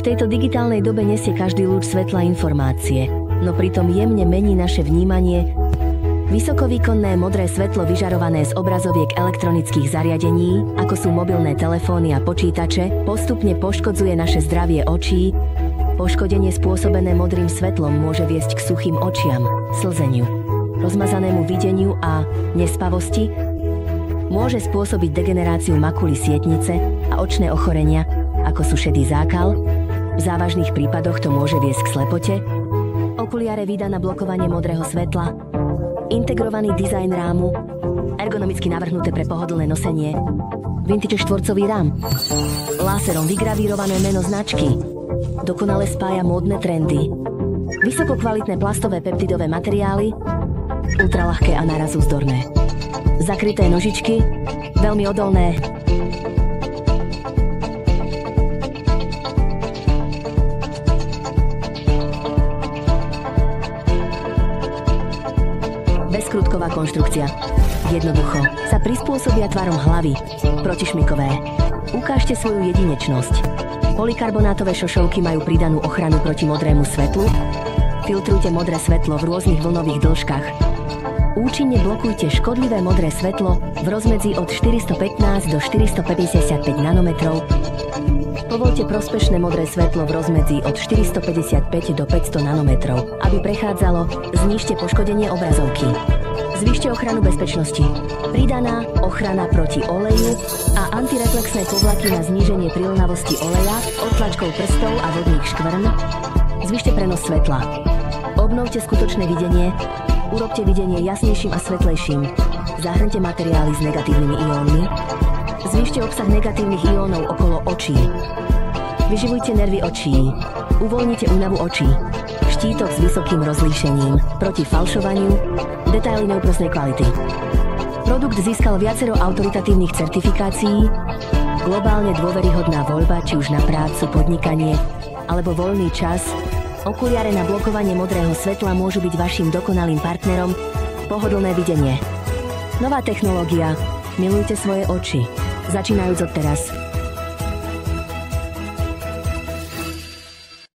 V tejto digitálnej dobe nesie každý lúč svetla informácie, no pritom jemne mení naše vnímanie. Vysokovýkonné modré svetlo vyžarované z obrazoviek elektronických zariadení, ako sú mobilné telefóny a počítače, postupne poškodzuje naše zdravie očí. Poškodenie spôsobené modrým svetlom môže viesť k suchým očiam, slzeniu, rozmazanému videniu a nespavosti. Môže spôsobiť degeneráciu makuly sietnice a očné ochorenia, ako sú šedý zákal. V závažných prípadoch to môže viesť k slepote. Okuliare vida na blokovanie modrého svetla, integrovaný dizajn rámu, ergonomicky navrhnuté pre pohodlné nosenie, vintage štvorcový rám, láserom vygravírované meno značky, dokonale spája módne trendy, vysokokvalitné plastové peptidové materiály, ultraľahké a náraz úzdorné, zakryté nožičky, veľmi odolné. Bezkrutková konštrukcia. Jednoducho sa prispôsobia tvarom hlavy. Protišmykové. Ukážte svoju jedinečnosť. Polikarbonátové šošovky majú pridanú ochranu proti modrému svetlu. Filtrujte modré svetlo v rôznych vlnových dĺžkach. Účinne blokujte škodlivé modré svetlo v rozmedzi od 415 do 455 nanometrov. Povoľte prospešné modré svetlo v rozmedzi od 455 do 500 nanometrov, aby prechádzalo. Znížte poškodenie obrazovky. Zvýšte ochranu bezpečnosti. Pridaná ochrana proti oleju a antireflexné povlaky na zníženie prilnavosti oleja, odtlačkou prstov a vodných škvrn. Zvýšte prenos svetla. Obnovte skutočné videnie. Urobte videnie jasnejším a svetlejším. Zahrňte materiály s negatívnymi iónmi. Zvýšte obsah negatívnych iónov okolo očí. Vyživujte nervy očí. Uvoľnite únavu očí. Štítok s vysokým rozlíšením. Proti falšovaniu. Detaily neúprosnej kvality. Produkt získal viacero autoritatívnych certifikácií. Globálne dôveryhodná voľba, či už na prácu, podnikanie alebo voľný čas. Okuliare na blokovanie modrého svetla môžu byť vašim dokonalým partnerom. Pohodlné videnie. Nová technológia. Milujte svoje oči. Začínajúc od teraz.